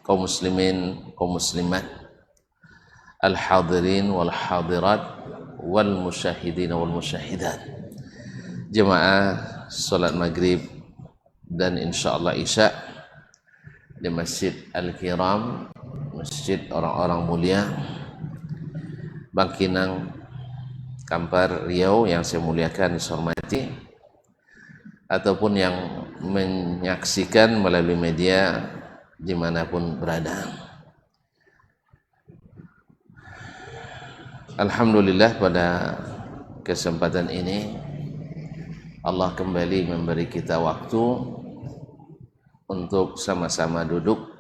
kaum muslimin, kaum muslimat, al-hadirin wal hadirat, wal musyahidin wal musyahidat, jemaah salat maghrib dan insyaallah isya di Masjid Al-Kiram, masjid orang-orang mulia Bangkinang, Kampar, Riau yang saya muliakan, dihormati, ataupun yang menyaksikan melalui media dimanapun berada. Alhamdulillah, pada kesempatan ini Allah kembali memberi kita waktu untuk sama-sama duduk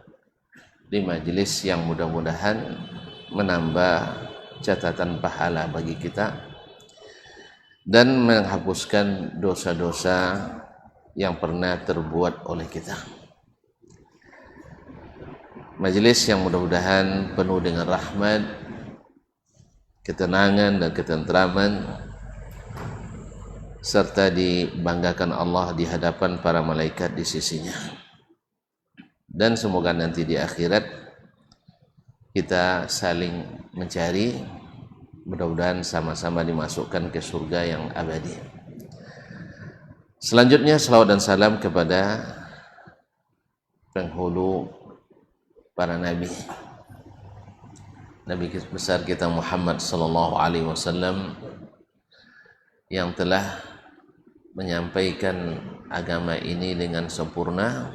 di majelis yang mudah-mudahan menambah catatan pahala bagi kita dan menghapuskan dosa-dosa yang pernah terbuat oleh kita. Majelis yang mudah-mudahan penuh dengan rahmat, ketenangan dan ketentraman, serta dibanggakan Allah di hadapan para malaikat di sisinya. Dan semoga nanti di akhirat kita saling mencari, mudah-mudahan sama-sama dimasukkan ke surga yang abadi. Selanjutnya salawat dan salam kepada penghulu para nabi, Nabi besar kita Muhammad sallallahu alaihi wasallam, yang telah menyampaikan agama ini dengan sempurna,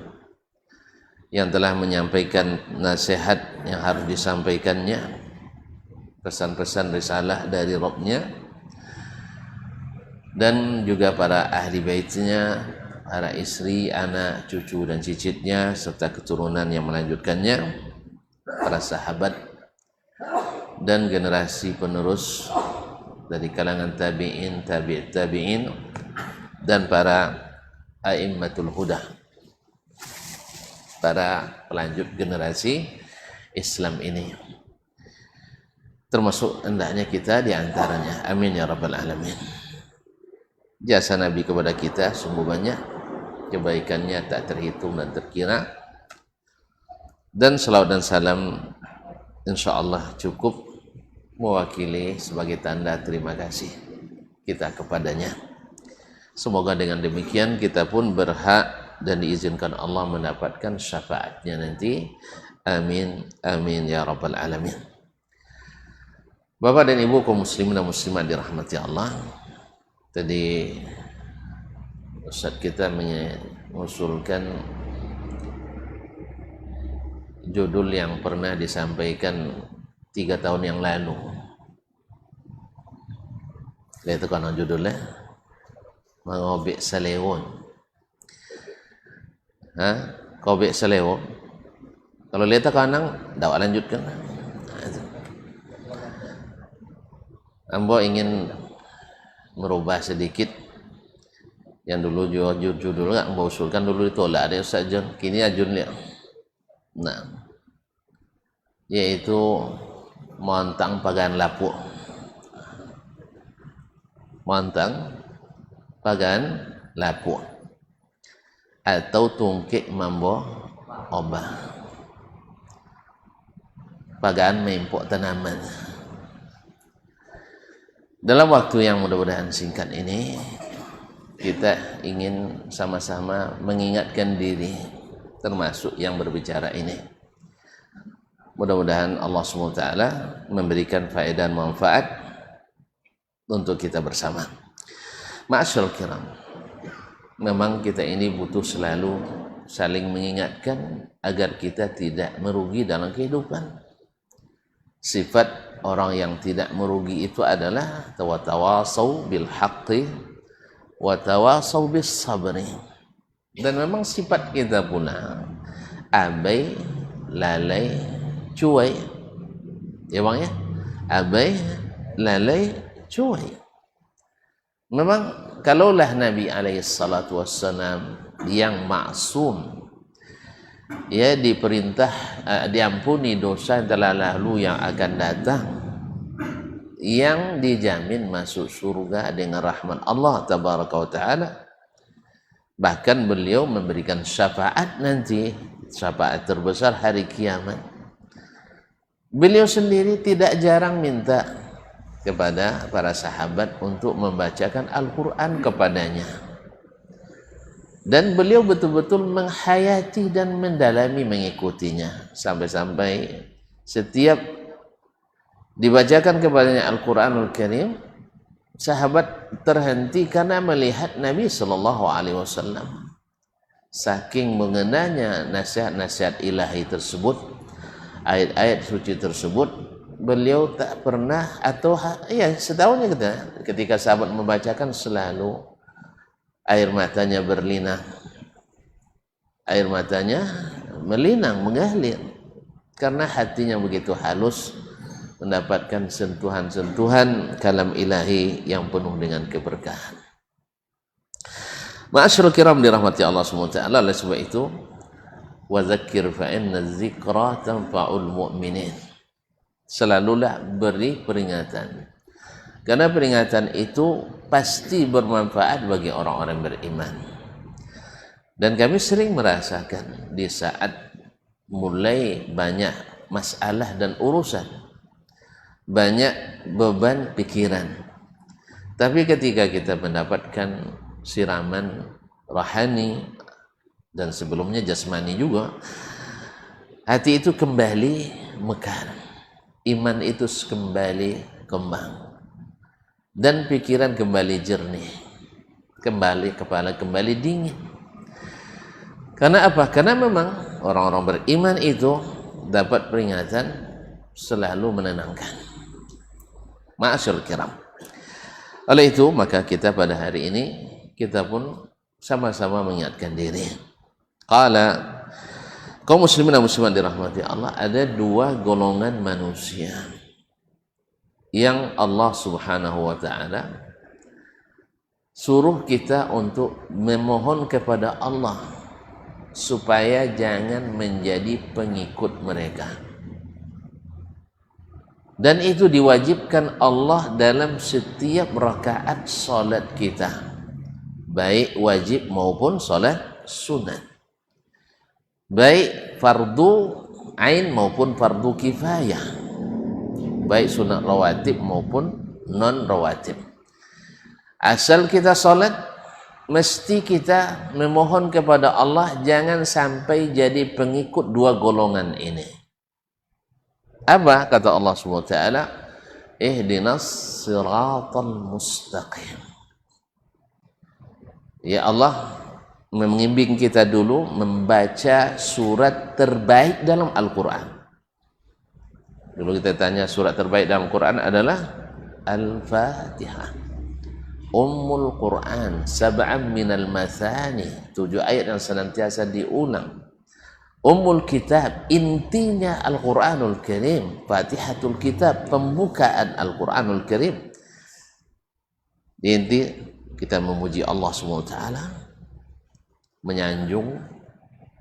yang telah menyampaikan nasihat yang harus disampaikannya, pesan-pesan risalah dari Rabb-Nya, dan juga para ahli baitnya, para istri, anak, cucu dan cicitnya, serta keturunan yang melanjutkannya, para sahabat dan generasi penerus dari kalangan tabi'in, tabi'it tabi'in, dan para a'immatul huda, para pelanjut generasi Islam ini, termasuk hendaknya kita di antaranya. Amin ya rabbal alamin. Jasa Nabi kepada kita sungguh banyak, kebaikannya tak terhitung dan terkira, dan salawat dan salam insyaallah cukup mewakili sebagai tanda terima kasih kita kepadanya. Semoga dengan demikian kita pun berhak dan diizinkan Allah mendapatkan syafaatnya nanti. Amin, amin ya rabbal alamin. Bapak dan Ibu kaum muslimin dan muslimat dirahmati Allah, tadi Ustaz kita mengusulkan judul yang pernah disampaikan 3 tahun yang lalu. Lihat kan judulnya, mengobek selewon. Kobek selewon. Kalau lihat kanang, dah lanjutkan. Ambo ingin merubah sedikit yang dulu judul nggak Ambo usulkan dulu ditolak ada Ustaz John, kini Ajun lihat. Nah, yaitu montang pagan lapu, montang pagan lapu, atau tungkik mambo obah, pagan mempok tanaman. Dalam waktu yang mudah-mudahan singkat ini, kita ingin sama-sama mengingatkan diri, termasuk yang berbicara ini. Mudah-mudahan Allah SWT memberikan faedah dan manfaat untuk kita bersama. Ma'asyarul kiram, memang kita ini butuh selalu saling mengingatkan agar kita tidak merugi dalam kehidupan. Sifat orang yang tidak merugi itu adalah tawasau bil haqqi wa tawasau bis sabri. Dan memang sifat kita pula abai, lalai, cuai. Ya bang ya? Abai, lalai, cuai. Memang kalaulah Nabi alaihissalatu wassalam yang maksum, ya diperintah diampuni dosa yang telah lalu yang akan datang, yang dijamin masuk surga dengan rahmat Allah tabaraka wa taala, bahkan beliau memberikan syafaat nanti syafaat terbesar hari kiamat. Beliau sendiri tidak jarang minta kepada para sahabat untuk membacakan Al-Quran kepadanya. Dan beliau betul-betul menghayati dan mendalami mengikutinya. Sampai-sampai setiap dibacakan kepadanya Al-Quranul Karim, sahabat terhenti karena melihat Nabi SAW. Saking mengenanya nasihat-nasihat ilahi tersebut, ayat-ayat suci tersebut, beliau tak pernah, atau setahunnya ketika sahabat membacakan selalu air matanya berlinang, air matanya melinang, mengalir, karena hatinya begitu halus mendapatkan sentuhan-sentuhan kalam ilahi yang penuh dengan keberkahan. Ma'asyiral kiram dirahmati Allah SWT. Oleh sebab itu, wa dzakir fa inna dzikra tanfa'ul mu'minin. Selalulah beri peringatan, karena peringatan itu pasti bermanfaat bagi orang-orang beriman. Dan kami sering merasakan di saat mulai banyak masalah dan urusan, banyak beban pikiran, tapi ketika kita mendapatkan siraman rohani dan sebelumnya jasmani juga, hati itu kembali mekar, iman itu kembali kembang, dan pikiran kembali jernih, kembali kepala kembali dingin. Karena apa? Karena memang orang-orang beriman itu dapat peringatan selalu menenangkan. Ma'asyarul kiram. Oleh itu maka kita pada hari ini kita pun sama-sama mengingatkan diri. Qala, kaum muslimin dan muslimat dirahmati Allah, ada dua golongan manusia yang Allah Subhanahu wa ta'ala suruh kita untuk memohon kepada Allah supaya jangan menjadi pengikut mereka. Dan itu diwajibkan Allah dalam setiap rakaat salat kita, baik wajib maupun salat sunat, baik fardu ain maupun fardu kifayah, baik sunat rawatib maupun non rawatib. Asal kita salat, mesti kita memohon kepada Allah jangan sampai jadi pengikut dua golongan ini. Apa kata Allah SWT? Ihdinas siratal mustaqim. Ya Allah membimbing kita dulu membaca surat terbaik dalam Al-Quran. Dulu kita tanya surat terbaik dalam Al-Quran adalah Al-Fatihah, Ummul Quran, sab'an minal mathani, 7 ayat yang senantiasa diulang. Ummul Kitab, intinya Al-Quranul Karim. Fatihatul Kitab, pembukaan Al-Quranul Karim. Inti kita memuji Allah SWT, menyanjung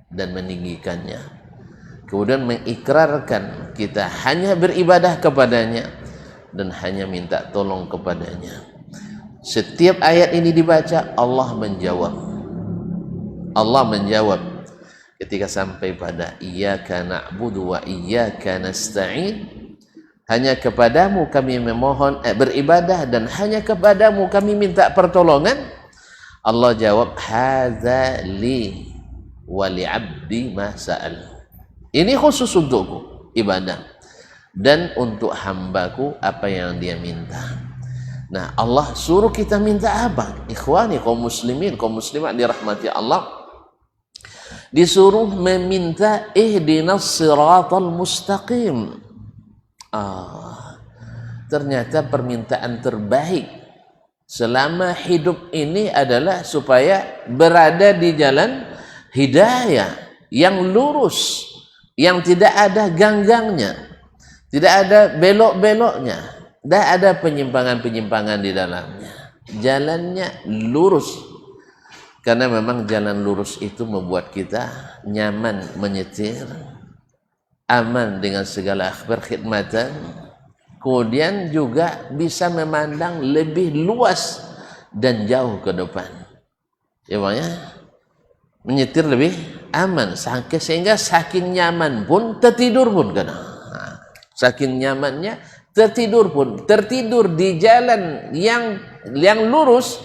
dan meninggikannya, kemudian mengikrarkan kita hanya beribadah kepadanya dan hanya minta tolong kepadanya. Setiap ayat ini dibaca, Allah menjawab. Allah menjawab ketika sampai pada iyyaka na'budu wa iyyaka nasta'in, hanya kepadamu kami memohon beribadah dan hanya kepadamu kami minta pertolongan. Allah jawab, hadza li wa li 'abdi ma sa'al. Ini khusus untukku ibadah dan untuk hambaku apa yang dia minta. Nah, Allah suruh kita minta apa? Ikhwani kaum muslimin, kaum muslimat dirahmati Allah, disuruh meminta ihdinas siratal mustaqim. Ternyata permintaan terbaik selama hidup ini adalah supaya berada di jalan hidayah yang lurus, yang tidak ada ganggangnya, tidak ada belok-beloknya, tidak ada penyimpangan-penyimpangan di dalamnya. Jalannya lurus. Karena memang jalan lurus itu membuat kita nyaman menyetir, aman dengan segala perkhidmatan, kemudian juga bisa memandang lebih luas dan jauh ke depan. Ya, makanya menyetir lebih aman, sehingga saking nyaman pun tertidur pun kena. Saking nyamannya tertidur pun, tertidur di jalan yang lurus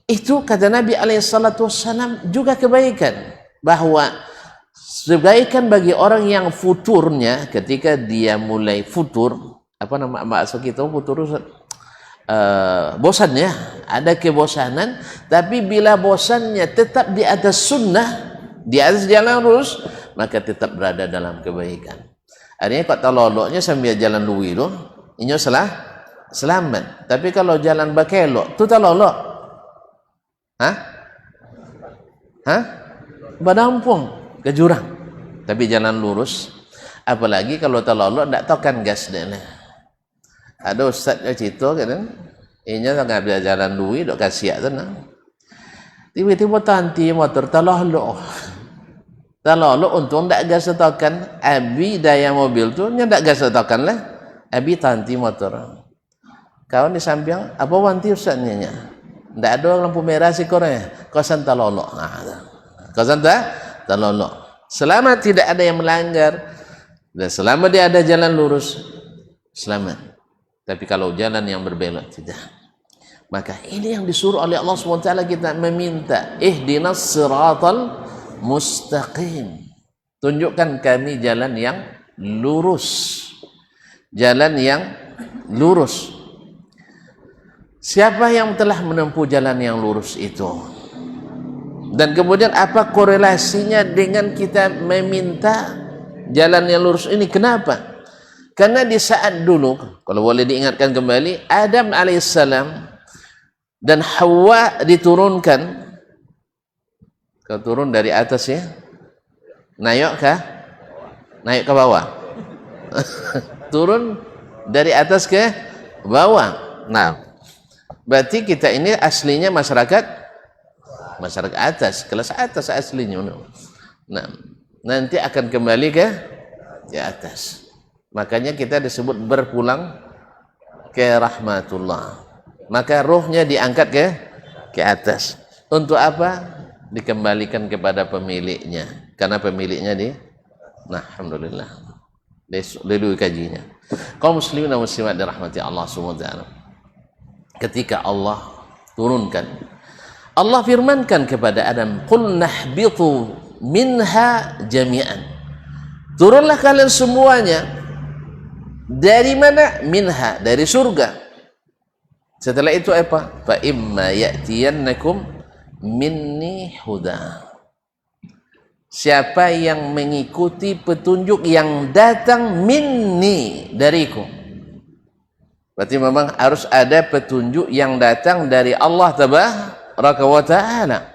itu kata Nabi SAW juga kebaikan. Bahwa kebaikan bagi orang yang futurnya, ketika dia mulai futur, apa nama maksud kita futur? Bosannya, ada kebosanan, tapi bila bosannya tetap di atas sunnah, di atas jalan lurus, maka tetap berada dalam kebaikan. Artinya kok taloloknya sambil jalan lui tu, ini selamat. Tapi kalau jalan bakelok, tu talolok. Badampung ke jurang. Tapi jalan lurus, apalagi kalau talolok tak tokan gas dia. Ada ustaz yang cerita kan, ini tak ada jalan lui, dok kasiak tenang. Tiba-tiba tanti motor talolok untung tak gas tokan. Abi daya mobil tu nya tak gas tokan lah. Abi tanti motor. Kawan di samping apa wanti ustaznya nya. Tak ada lampu merah si kornya. Kosan talolok. Kosan talolok. Selama tidak ada yang melanggar dan selama dia ada jalan lurus, selamat. Tapi kalau jalan yang berbelok tidak. Maka ini yang disuruh oleh Allah SWT, kita meminta ihdinas siratal mustaqim. Tunjukkan kami jalan yang lurus. Jalan yang lurus. Siapa yang telah menempuh jalan yang lurus itu? Dan kemudian apa korelasinya dengan kita meminta jalan yang lurus ini? Kenapa? Karena di saat dulu, kalau boleh diingatkan kembali, Adam alaihissalam dan Hawa diturunkan, turun dari atas ya, naik ke bawah, turun dari atas ke bawah. Nah, berarti kita ini aslinya masyarakat atas, kelas atas aslinya. Nah, nanti akan kembali ke atas. Makanya kita disebut berpulang ke rahmatullah. Maka rohnya diangkat ke atas. Untuk apa? Dikembalikan kepada pemiliknya. Karena pemiliknya alhamdulillah. Lalu kajinya. Kaum muslimin dan muslimat dirahmati Allah SWT. Ketika Allah turunkan, Allah firmankan kepada Adam, "Qul nahbitu minha jami'an." Turunlah kalian semuanya. Dari mana? Minha, dari surga. Setelah itu apa? Fa imma ya'tiyannakum minni huda. Siapa yang mengikuti petunjuk yang datang minni, dariku. Berarti memang harus ada petunjuk yang datang dari Allah Tabaraka wa Ta'ala.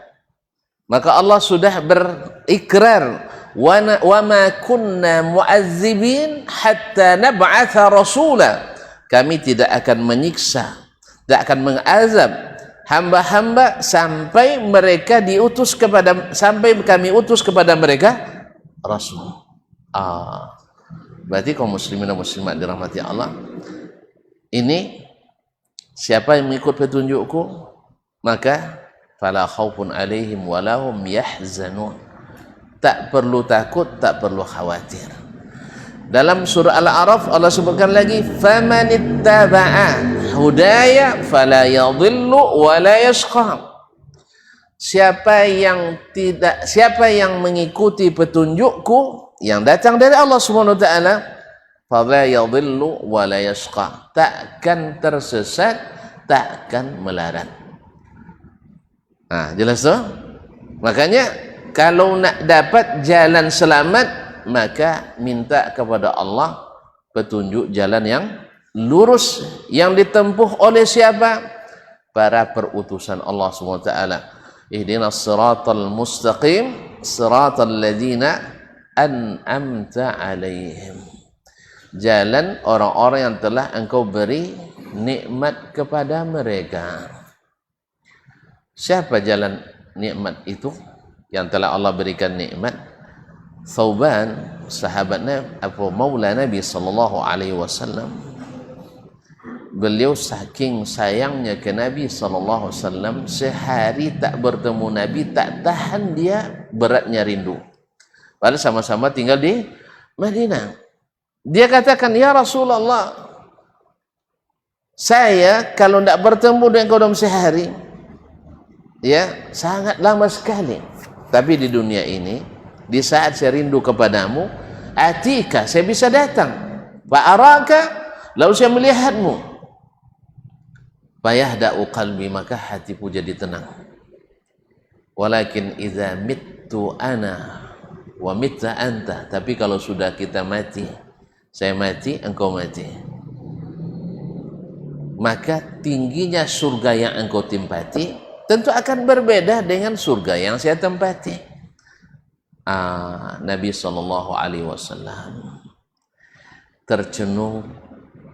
Maka Allah sudah berikrar, wa ma kunna mu'azzibin hatta nab'atha rasula. Kami tidak akan menyiksa, tidak akan mengazab hamba-hamba sampai kami utus kepada mereka rasul. Berarti kaum muslimin dan muslimat dirahmati Allah, ini siapa yang mengikut petunjukku, maka fala khaufun alaihim walahum yahzanun. Tak perlu takut, tak perlu khawatir. Dalam surah Al-A'raf Allah sebutkan lagi, famanittaba'a hudaya fala yadhillu wa la yashqa. Siapa yang mengikuti petunjukku yang datang dari Allah Subhanahu wa taala, fala yadhillu wa la yashqa. Takkan tersesat, takkan melarat. Jelas tu? Makanya kalau nak dapat jalan selamat, maka minta kepada Allah petunjuk jalan yang lurus, yang ditempuh oleh siapa? Para perutusan Allah SWT. Ihdinas siratal mustaqim, siratal ladzina an'amta alaihim. Jalan orang-orang yang telah engkau beri nikmat kepada mereka. Siapa jalan nikmat itu yang telah Allah berikan nikmat? Thauban, sahabatnya maula Nabi SAW, beliau saking sayangnya ke Nabi SAW, sehari tak bertemu Nabi, tak tahan dia, beratnya rindu. Padahal sama-sama tinggal di Madinah. Dia katakan, ya Rasulullah, saya kalau tidak bertemu dengan kau dalam sehari, ya sangat lama sekali. Tapi di dunia ini, di saat saya rindu kepadamu, atika, saya bisa datang. Fa'araka, lalu saya melihatmu. Fayahda'u qalbi, maka hatiku jadi tenang. Walakin idza mittu ana wa mitta anta, tapi kalau sudah kita mati, saya mati, engkau mati, maka tingginya surga yang engkau tempati tentu akan berbeda dengan surga yang saya tempati. Nabi SAW tercenung,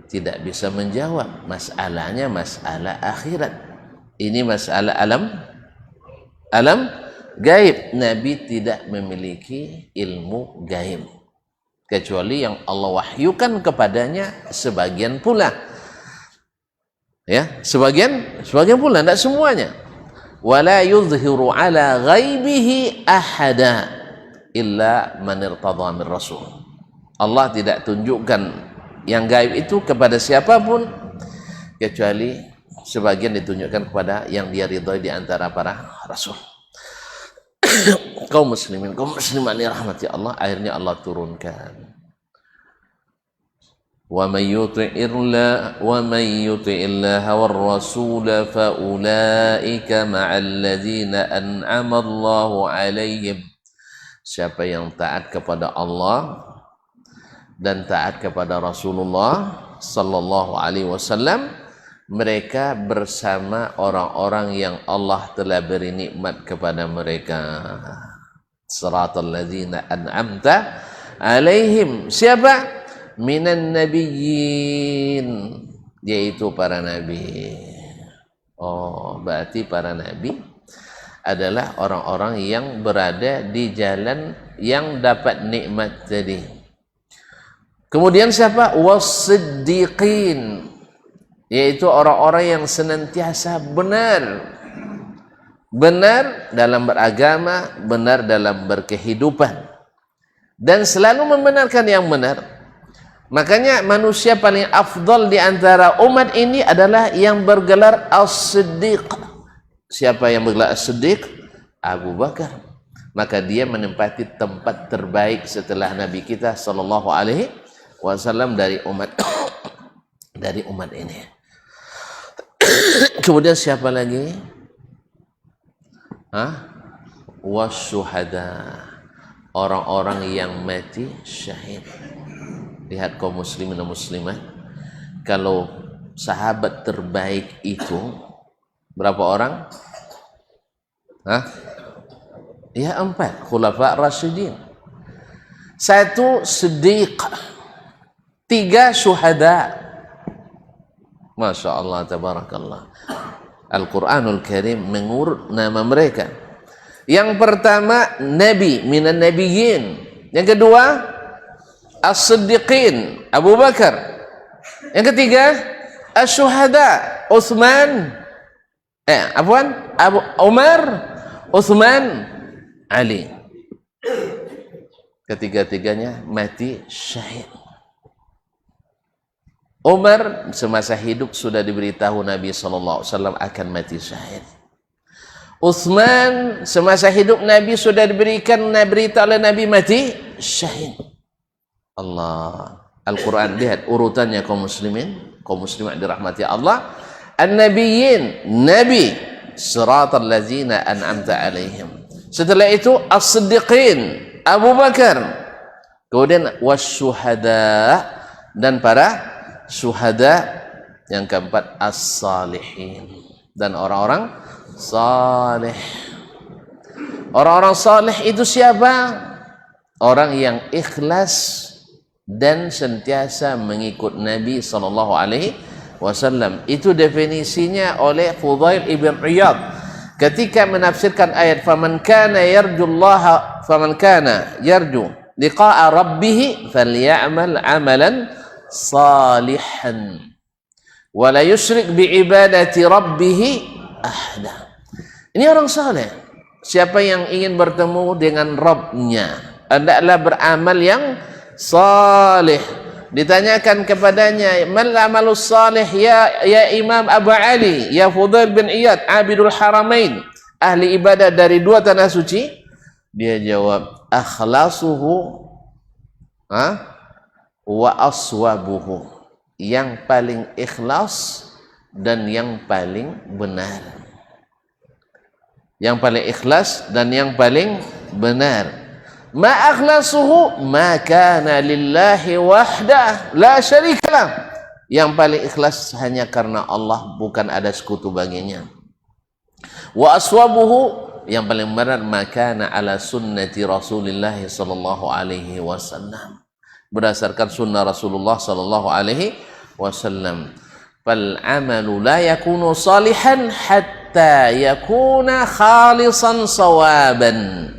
tidak bisa menjawab. Masalahnya masalah akhirat, ini masalah alam gaib. Nabi tidak memiliki ilmu gaib kecuali yang Allah wahyukan kepadanya sebagian pula. Ya, sebagian pula, tidak semuanya. Wala yuzhiru ala ghaibihi ahada illa man irtadha min rasul. Allah tidak tunjukkan yang gaib itu kepada siapapun kecuali sebagian ditunjukkan kepada yang dia ridhoi di antara para rasul. Kaum muslimin, kaum muslimat dirahmati Allah, akhirnya Allah turunkan, وَمَنْ يُطِعِ اللَّهَ وَالرَّسُولَ فَأُولَئِكَ مَعَ الَّذِينَ أَنْعَمَ اللَّهُ عَلَيْهِمْ. Siapa yang taat kepada Allah dan taat kepada Rasulullah sallallahu alaihi wasallam, mereka bersama orang-orang yang Allah telah beri nikmat kepada mereka. Siratal ladzina an'amta alaihim. Siapa? Minan nabiyyin, yaitu para nabi. Oh, berarti para nabi adalah orang-orang yang berada di jalan yang dapat nikmat tadi. Kemudian siapa? Was-siddiqin, yaitu orang-orang yang senantiasa benar dalam beragama, benar dalam berkehidupan, dan selalu membenarkan yang benar. Makanya manusia paling afdal di antara umat ini adalah yang bergelar as-siddiq. Siapa yang bergelar as-siddiq? Abu Bakar. Maka dia menempati tempat terbaik setelah Nabi kita sallallahu alaihi wasallam dari umat ini. Kemudian siapa lagi? Wasyuhada, orang-orang yang mati syahid. Lihat kaum muslimin dan muslimat, kalau sahabat terbaik itu berapa orang? Ya 4, khulafa rasyidin. 1 siddiq, 3 syuhada. Masya Allah, tabarakallah. Al-Quranul Karim mengurut nama mereka. Yang pertama Nabi, minan nabiyyin. Yang kedua As-Siddiqin, Abu Bakar. Yang ketiga Asy-Syuhada, Umar, Uthman, Ali. Ketiga-tiganya mati syahid. Umar semasa hidup sudah diberitahu Nabi SAW akan mati syahid. Uthman semasa hidup Nabi sudah diberikan berita oleh Nabi mati syahid. Allah, Al-Quran, lihat urutannya kaum muslimin, kaum muslimat dirahmati Allah. An-nabiyyin, nabi, siratal ladzina an'amta alaihim. Setelah itu as-siddiqin, Abu Bakar. Kemudian wasyuhada, dan para syuhada. Yang keempat as-salihin, dan orang-orang salih. Orang-orang salih itu siapa? Orang yang ikhlas dan sentiasa mengikut Nabi sallallahu alaihi wasallam. Itu definisinya oleh Fudail ibn Iyad ketika menafsirkan ayat faman kana yarju liqa'a rabbih falyamal amalan salihan wa la yusyrik bi ibadati rabbih ahada. Ini orang saleh. Siapa yang ingin bertemu dengan Rabbnya, hendaklah beramal yang salih. Ditanyakan kepadanya, mal amalus salih ya Imam Abu Ali, ya Fudail bin Iyad, Abidul Haramain, ahli ibadah dari dua tanah suci. Dia jawab, akhlasuhu wa aswabuhu, yang paling ikhlas dan yang paling benar. Yang paling ikhlas dan yang paling benar. Ma akhlasuhu ma kana lillahi wahdah la syarikalah, yang paling ikhlas hanya karena Allah, bukan ada sekutu baginya. Wa aswabuhu, yang paling benar, ma kana ala sunnati Rasulillah sallallahu alaihi wasallam, berdasarkan sunnah Rasulullah sallallahu alaihi wasallam. Fal amalu la yakunu salihan hatta yakuna khalisan sawaban.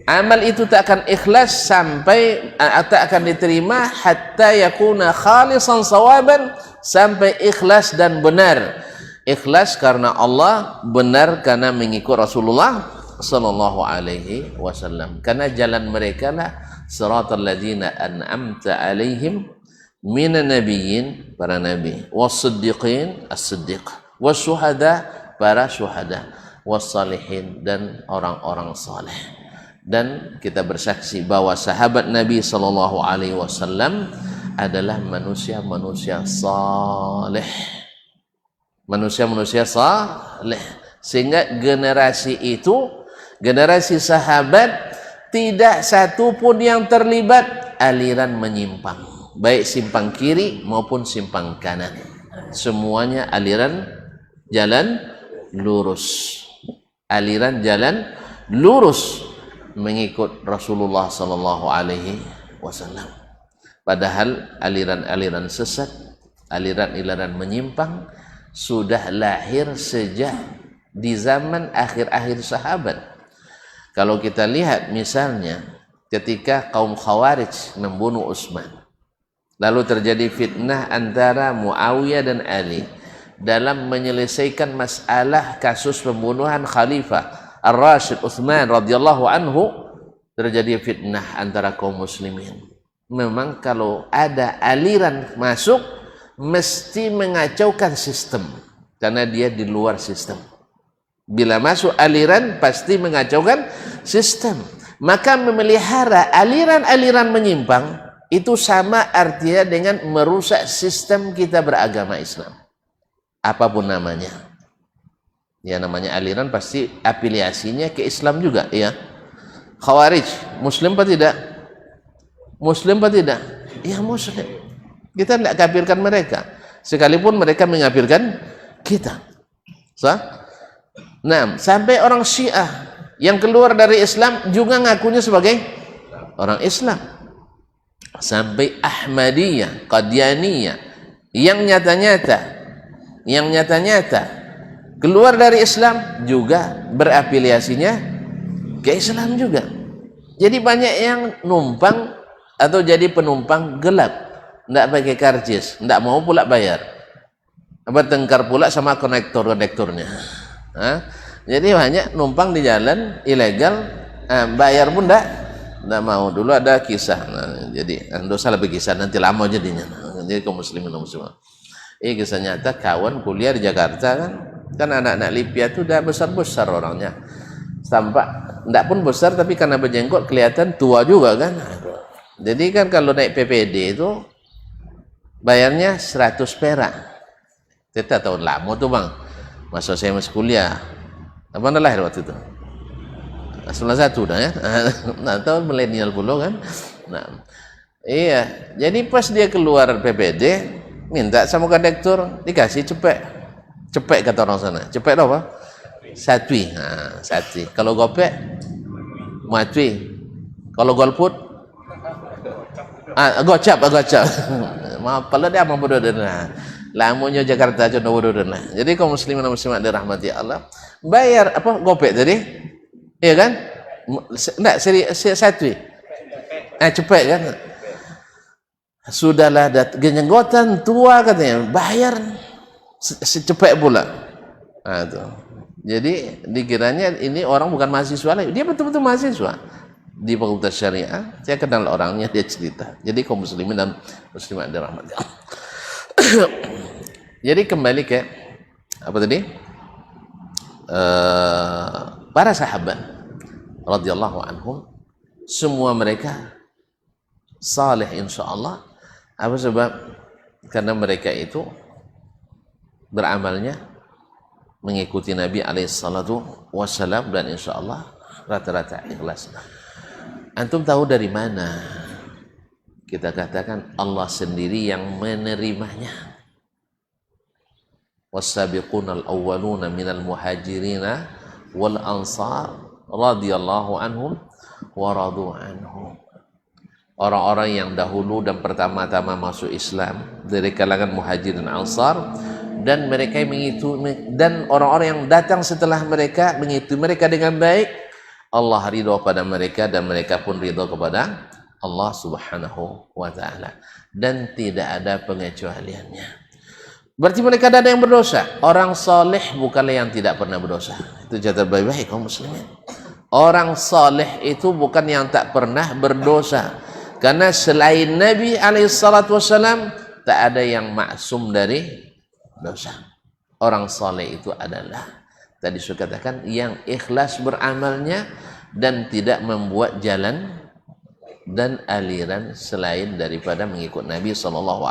Amal itu tak akan ikhlas sampai tak akan diterima hatta yakuna khalisan sawaban, sampai ikhlas dan benar. Ikhlas karena Allah, benar karena mengikut Rasulullah sallallahu alaihi wasallam. Karena jalan mereka lah siratal ladzina an'amta alaihim minan nabiyyin, para nabi, was-siddiqin, as-siddiq, was-syuhada, para syuhada, was-salihin, dan orang-orang saleh. Dan kita bersaksi bahwa sahabat Nabi sallallahu alaihi wasallam adalah manusia-manusia saleh. Manusia-manusia saleh, sehingga generasi itu, generasi sahabat, tidak satu pun yang terlibat aliran menyimpang, baik simpang kiri maupun simpang kanan. Semuanya aliran jalan lurus, aliran jalan lurus mengikut Rasulullah sallallahu alaihi wasallam. Padahal aliran-aliran sesat, aliran-aliran menyimpang sudah lahir sejak di zaman akhir-akhir sahabat. Kalau kita lihat misalnya ketika kaum Khawarij membunuh Utsman, lalu terjadi fitnah antara Muawiyah dan Ali dalam menyelesaikan masalah kasus pembunuhan Khalifah Ar-Rasyid Utsman radhiyallahu anhu, terjadi fitnah antara kaum muslimin. Memang kalau ada aliran masuk mesti mengacaukan sistem, karena dia di luar sistem. Bila masuk aliran pasti mengacaukan sistem. Maka memelihara aliran-aliran menyimpang itu sama artinya dengan merusak sistem kita beragama Islam, apapun namanya. Ya, namanya aliran pasti afiliasinya ke Islam juga, ya. Khawarij muslim apa tidak? Muslim apa tidak? Ya, muslim. Kita tidak kafirkan mereka, sekalipun mereka mengkafirkan kita. Nah, sampai orang Syiah yang keluar dari Islam juga ngakunya sebagai orang Islam. Sampai Ahmadiyah, Qadianiyah yang nyata-nyata keluar dari Islam juga berafiliasinya ke Islam juga. Jadi banyak yang numpang atau jadi penumpang gelap, tidak pakai karcis, tidak mau pula bayar, bertengkar pula sama konektornya. Jadi banyak numpang di jalan ilegal, bayar pun tidak mau. Dulu ada kisah, jadi dosa lebih kisah, nanti lama jadinya. Jadi kaum muslimin muslimat, ini kisah nyata. Kawan kuliah di Jakarta kan anak-anak Libya itu udah besar-besar orangnya, tampak tidak pun besar, tapi karena berjenggot kelihatan tua juga kan. Jadi kan kalau naik PPD itu bayarnya 100 perak. Kita tahun lama tuh bang, masa saya masih kuliah. Apa anda lahir waktu itu? 91 dah ya. Nah, tahun milenial puluh kan. Nah, iya. Jadi pas dia keluar PPD, minta sama kondektur dikasih cepek kata orang sana. Cepek apa? Satwi. Nah, satwi. Kalau gopek, matwi. Kalau golput, gocap. Maaf, kalau dia mau bodoh nah. Lamunya Jakarta aja bodoh nah. Jadi kaum muslimin dan muslimat dirahmati Allah, bayar apa gopek tadi? Iya kan? Enggak, satwi. Cepek kan? Sudahlah genjenggotan tua katanya, bayar secepet pula. Nah, tuh. Jadi dikiranya ini orang bukan mahasiswa lagi, dia betul-betul mahasiswa. di Fakultas Syariah, saya kenal orangnya, dia cerita. Jadi kaum muslimin dan muslimat dirahmati Allah. Jadi kembali ke apa tadi? Para sahabat radhiyallahu anhum, semua mereka saleh insyaallah. Apa sebab? Karena mereka itu beramalnya mengikuti Nabi alaihissalatu wassalam, dan insyaallah rata-rata ikhlas. Antum tahu dari mana? Kita katakan Allah sendiri yang menerimanya. Was-sabiqunal awwaluna minal muhajirina wal ansar radhiyallahu anhum wa radu anhum. Orang-orang yang dahulu dan pertama-tama masuk Islam dari kalangan muhajirin ansar, dan mereka mengikuti, dan orang-orang yang datang setelah mereka mengikuti mereka dengan baik, Allah ridho pada mereka dan mereka pun ridho kepada Allah subhanahu wa ta'ala, dan tidak ada pengecualiannya. Berarti mereka ada yang berdosa. Orang soleh bukanlah yang tidak pernah berdosa. Itu catat baik-baik kaum muslimin. Orang soleh itu bukan yang tak pernah berdosa, karena selain Nabi alaihissalatu wassalam tak ada yang maksum dari dosa. Orang soleh itu adalah, tadi saya katakan, yang ikhlas beramalnya dan tidak membuat jalan dan aliran selain daripada mengikut Nabi SAW.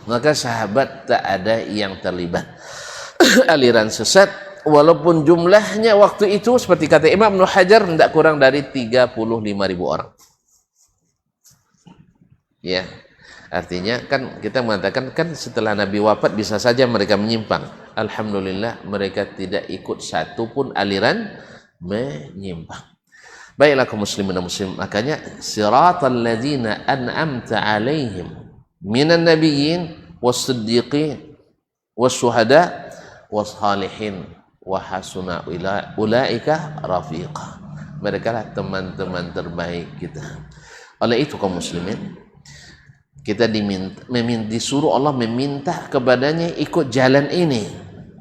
Maka sahabat tak ada yang terlibat aliran sesat, walaupun jumlahnya waktu itu seperti kata Imam Ibnu Hajar tidak kurang dari 35.000 orang. Ya, artinya kan kita mengatakan kan setelah Nabi wafat bisa saja mereka menyimpang. Alhamdulillah mereka tidak ikut satu pun aliran menyimpang. Baiklah kaum muslimin dan muslim, makanya siratal ladzina an'amta alaihim minan nabiyyin was-siddiqin was-syuhada was-salihin wa hasuna ulaika rafiqa. Mereka lah teman-teman terbaik kita. Oleh itu kaum muslimin, kita disuruh Allah meminta kepadanya ikut jalan ini,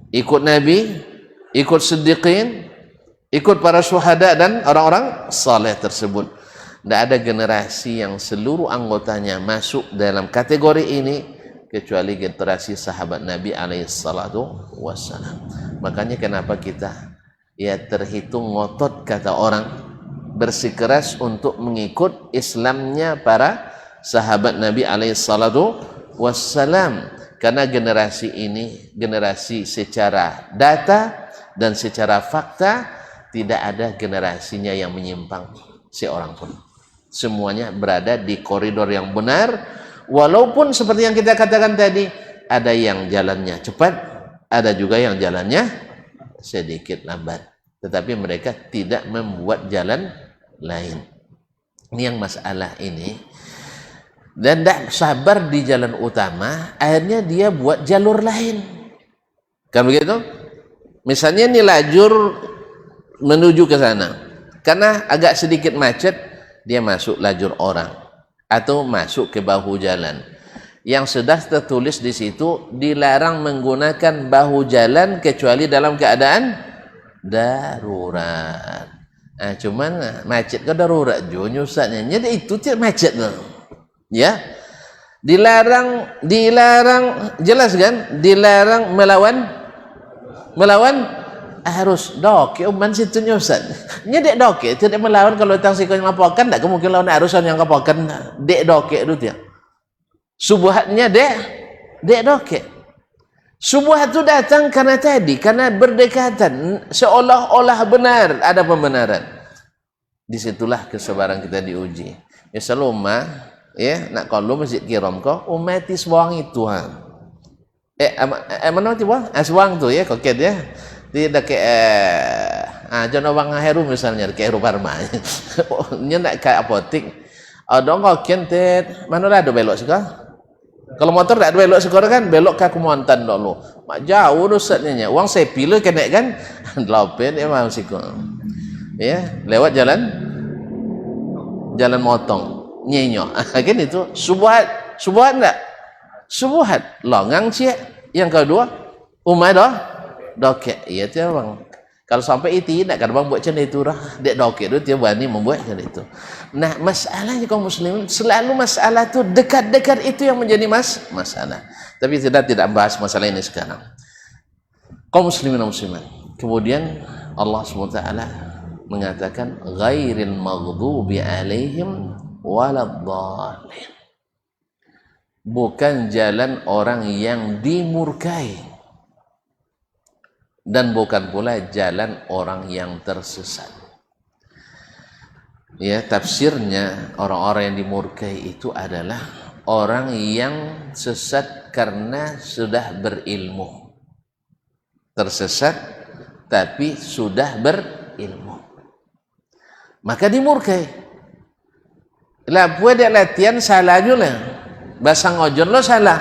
ikut Nabi, ikut siddiqin, ikut para syuhada dan orang-orang saleh tersebut. Tidak ada generasi yang seluruh anggotanya masuk dalam kategori ini kecuali generasi sahabat Nabi alaihissalatu wassalam. Makanya kenapa kita ya terhitung ngotot, kata orang, bersikeras untuk mengikut Islamnya para sahabat Nabi alaihissalatu wassalam, karena generasi ini generasi secara data dan secara fakta tidak ada generasinya yang menyimpang seorang pun. Semuanya berada di koridor yang benar, walaupun seperti yang kita katakan tadi, ada yang jalannya cepat, ada juga yang jalannya sedikit lambat, tetapi mereka tidak membuat jalan lain. Ini yang masalah ini. Dan tidak sabar di jalan utama, akhirnya dia buat jalur lain. Kan begitu? Misalnya ini lajur menuju ke sana, karena agak sedikit macet, dia masuk lajur orang atau masuk ke bahu jalan. Yang sudah tertulis di situ dilarang menggunakan bahu jalan kecuali dalam keadaan darurat. Nah, cuman macet ke darurat jo nyusahnya. Jadi itu tidak macet loh. Ya, dilarang jelas kan, dilarang melawan arus doke uman situ nyusan nyedek doke tidak melawan. Kalau tang sikon ngapakan tak kemungkinan lawan arus yang ngapakan dek doke itu dia subuhatnya dek doke. Subuhat itu datang karena tadi, karena berdekatan seolah-olah benar, ada pembenaran. Disitulah kesabaran kita diuji. Ya saloma ya nak kalau masjid kiram ko umati sewang itu ha mana tiba aswang tu ya koket ya tidak ke jono wang heru misalnya ke Heru Parma nya nak ke apotik dong koket mana ada belok sekarang. Kalau motor tak ada belok sekarang kan, belok ke Kumontan dulu mak jauh rusatnya uang saya pilih kena kan lapen ya mau sikon ya lewat jalan motong nyenyo kan itu subuhat enggak subuhat longang cie. Yang kedua umai doke iya tiap bang Kalau sampai itu tidak kan bang buat macam itu dah. Dek dokter tu dia berani membuat macam itu. Nah, masalahnya kaum muslimin selalu masalah tu dekat-dekat itu yang menjadi masalah. Tapi tidak bahas masalah ini sekarang. Kaum muslimin dan muslimat. Kemudian Allah SWT mengatakan ghairil maghdubi alaihim waladdallin. Bukan jalan orang yang dimurkai dan bukan pula jalan orang yang tersesat. Ya, tafsirnya orang-orang yang dimurkai itu adalah orang yang sesat karena sudah berilmu. Tersesat tapi sudah berilmu. Maka dimurkai. Lah buat dia latihan salah juga. Bahasa ngojon lo salah.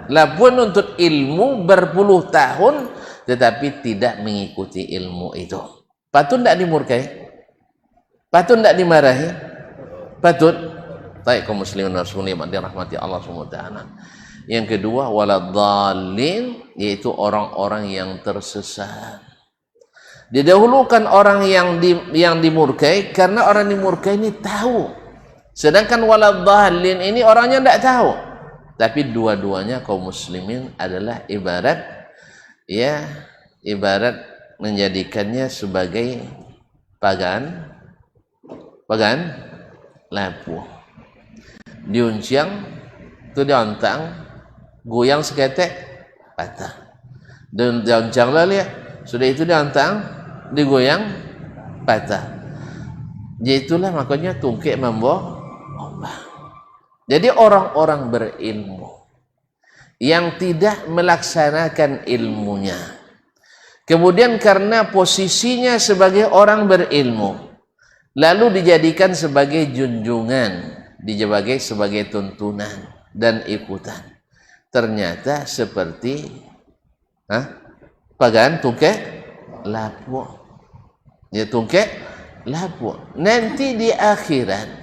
Lah pun untuk ilmu berpuluh tahun tetapi tidak mengikuti ilmu itu. Patut tidak dimurkai? Patut tidak dimarahi? Patut. Baik kaum muslimin dan muslimat dirahmati Allah SWT. Yang kedua waladhdallin, yaitu orang-orang yang tersesat. Didahulukan orang yang dimurkai karena orang dimurkai ini tahu. Sedangkan waladhdallin ini orangnya tidak tahu. Tapi dua-duanya kaum muslimin adalah ibarat menjadikannya sebagai pagan lapu. Diunciang tu diontang, goyang seketek patah. Dan dioncang lah lihat, sudah itu diontang, digoyang patah. Jadi itulah makanya tungkek membawa ombak. Jadi orang-orang berilmu yang tidak melaksanakan ilmunya, kemudian karena posisinya sebagai orang berilmu lalu dijadikan sebagai junjungan, dijadikan sebagai tuntunan dan ikutan, ternyata seperti pagan tungkek lapu. Dia tungkek lapu. Nanti di akhirat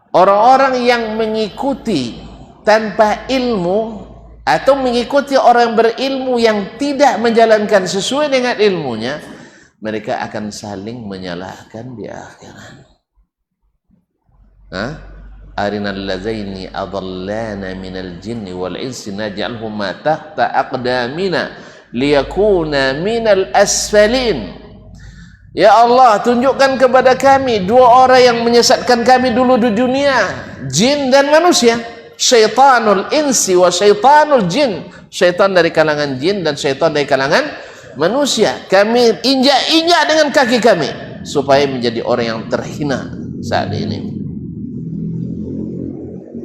orang-orang yang mengikuti tanpa ilmu atau mengikuti orang berilmu yang tidak menjalankan sesuai dengan ilmunya, mereka akan saling menyalahkan di akhirat. Arinal lazaini adallana minal jinni wal insi naj'alhuma tahta aqdamina liyakuna minal asfalin. Ya Allah, tunjukkan kepada kami dua orang yang menyesatkan kami dulu di dunia, jin dan manusia. Syaitanul insi wa syaitanul jin. Syaitan dari kalangan jin dan syaitan dari kalangan manusia. Kami injak-injak dengan kaki kami supaya menjadi orang yang terhina saat ini.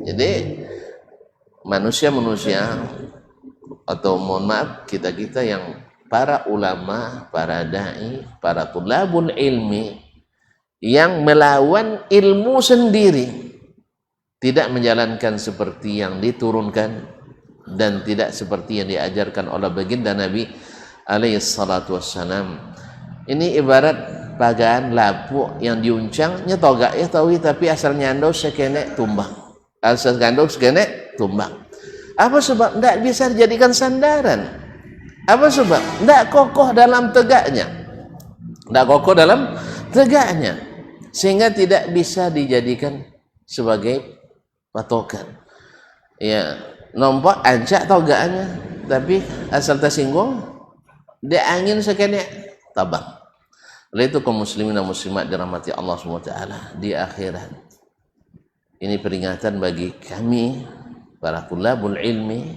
Jadi manusia-manusia atau mohon maaf kita-kita yang para ulama, para da'i, para tulabul ilmi yang melawan ilmu sendiri, tidak menjalankan seperti yang diturunkan dan tidak seperti yang diajarkan oleh baginda Nabi alaihi salatu wassalam. Ini ibarat pagaan lapu yang diuncang nyetogak ya tahu, tapi asalnya ando sekene tumbang. Asal gandong sekene tumbang. Apa sebab? Tidak bisa dijadikan sandaran. Apa sebab? Tidak kokoh dalam tegaknya. Tidak kokoh dalam tegaknya. Sehingga tidak bisa dijadikan sebagai patokan. Ya, nampak ancak togaknya, tapi asal tersinggung, dia angin sekene tabang. Oleh itu kaum muslimin dan muslimat dirahmati Allah SWT di akhirat. Ini peringatan bagi kami para tulabul ilmi,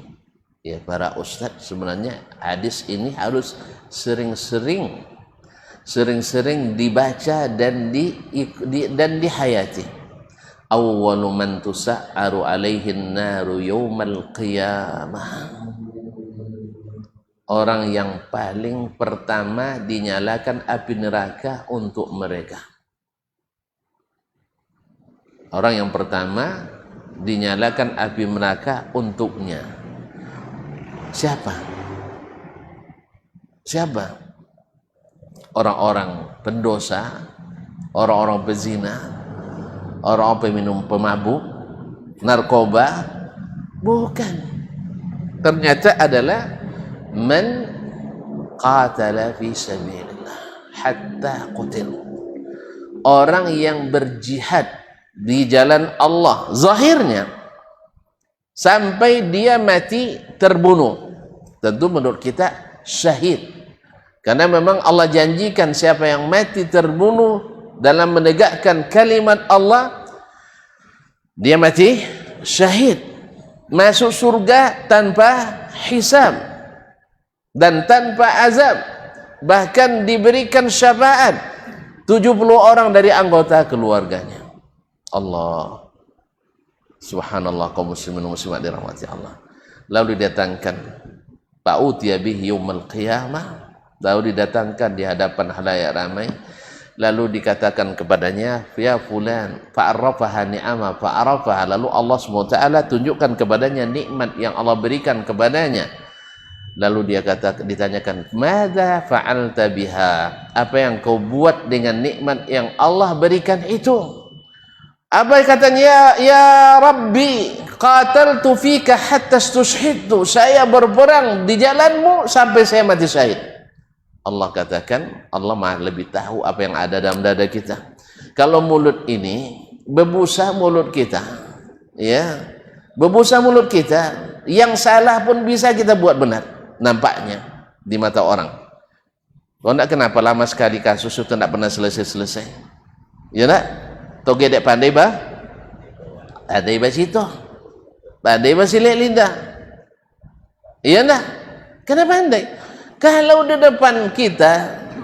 ya para ustadz. Sebenarnya hadis ini harus sering-sering dibaca dan dihayati. Awwalu man tusa'aru alaihin naru yaumal qiyamah. Orang yang paling pertama dinyalakan api neraka untuk mereka. Orang yang pertama dinyalakan api neraka untuknya. Siapa? Orang-orang pendosa, orang-orang pezina, orang-orang peminum pemabuk, narkoba. Bukan. Ternyata adalah man qatala fi sabilillah hatta qutil. Orang yang berjihad di jalan Allah zahirnya sampai dia mati terbunuh, tentu menurut kita syahid, karena memang Allah janjikan siapa yang mati terbunuh dalam menegakkan kalimat Allah, dia mati syahid, masuk surga tanpa hisab dan tanpa azab, bahkan diberikan syafaat 70 orang dari anggota keluarganya. Allah, subhanallah, kaum muslimin muslimat dirahmati Allah. Lalu didatangkan fa'utiya bihi yaumil qiyamah, lalu didatangkan di hadapan halayak ramai, lalu dikatakan kepadanya ya fulan fa'arafaha ni'ama fa'arafaha, lalu Allah SWT tunjukkan kepadanya nikmat yang Allah berikan kepadanya. Lalu dia ditanyakan, "Madza fa'alta biha?" Apa yang kau buat dengan nikmat yang Allah berikan itu? Apa katanya? Ya Rabbi, qataltu fika hatta istushhidtu. Saya berperang di jalanmu sampai saya mati syahid. Allah katakan, Allah Maha lebih tahu apa yang ada dalam dada kita. Kalau mulut ini berbusa mulut kita, ya, berbusa mulut kita, yang salah pun bisa kita buat benar. Nampaknya di mata orang. Kau nak kenapa lama sekali kasus itu tak pernah selesai-selesai? Ya nak? Toge dek pandai bah? Pandai bah situ. Pandai bah silek linda. Ya nak? Kenapa pandai? Kalau di depan kita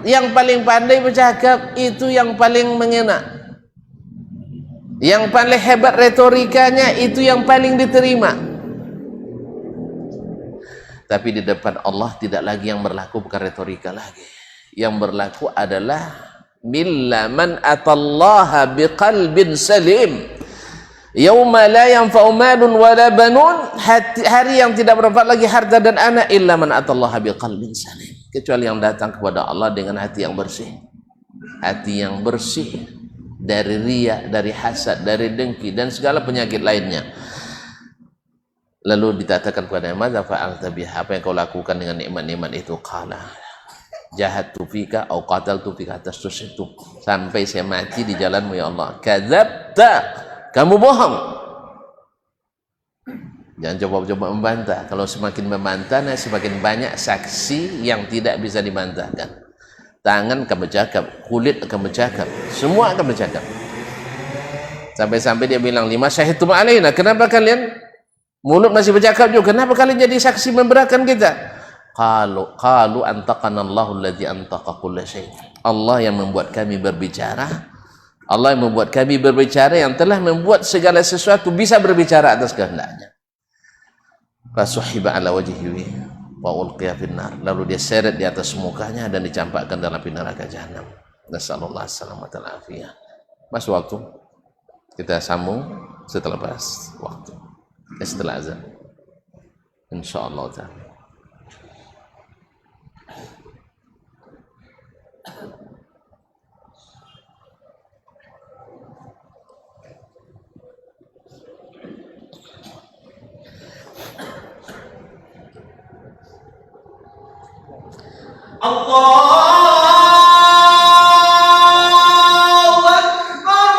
yang paling pandai bercakap itu yang paling mengena. Yang paling hebat retorikanya itu yang paling diterima. Tapi di depan Allah tidak lagi yang berlaku bukan retorika lagi. Yang berlaku adalah milla man atallaha biqalbin salim. Yauma la yanfa'u malun wala banun, hari yang tidak bermanfaat lagi harta dan anak, illa man atallaha biqalbin salim, kecuali yang datang kepada Allah dengan hati yang bersih. Hati yang bersih dari riya, dari hasad, dari dengki dan segala penyakit lainnya. Lalu dikatakan kepada madza fa'alta biha, apa yang kau lakukan dengan nikmat-nikmat itu? Qala jahadtu fika au qataltu fika tastusitu, sampai saya mati di jalanmu ya Allah. Kadzabta, kamu bohong. Jangan coba-coba membantah. Kalau semakin membantah, semakin banyak saksi yang tidak bisa dibantahkan. Tangan akan bercakap, kulit akan bercakap, semua akan bercakap. Sampai-sampai dia bilang, lima syahidtum alaina, kenapa kalian mulut masih bercakap juga? Kenapa kalian jadi saksi memberatkan kita? Qalu antaqana Allahu allazi antaqa kulla syai'. Allah yang membuat kami berbicara. Allah yang membuat kami berbicara, yang telah membuat segala sesuatu bisa berbicara atas kehendaknya. Fasuhiba ala wajhihi wa ulqiya finnar. Lalu dia seret di atas mukanya dan dicampakkan dalam api neraka jahanam. Nasallallahu alaihi afiyah. Mas waktu kita sambung setelah pas waktu. Setelah azan. Insyaallah taala. Allahu Akbar,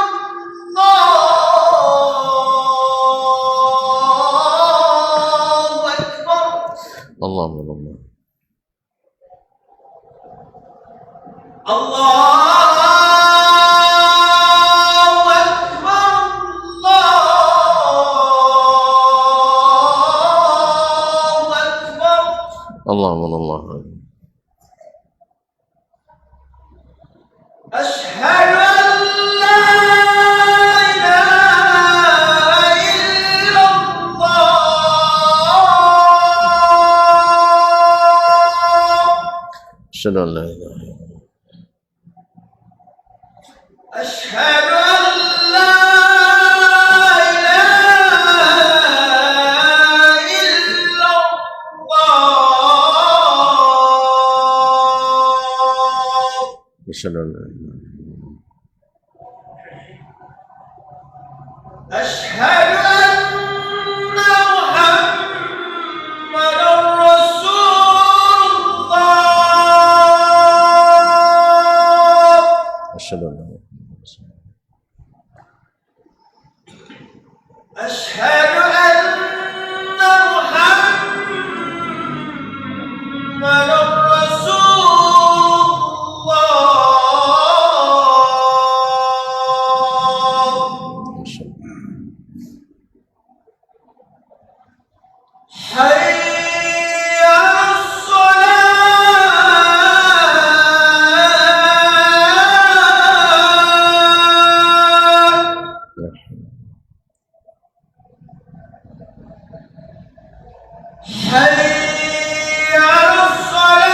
Allahu Akbar. Allahu Allah. Asyhadu an la ilaha illallah. Asyhadu an la ilaha illallah. Asyhadu an la Asyhadu an la ilaha illallah. Asyhadu anna Muhammadar Rasulullah. حي على الصلاة.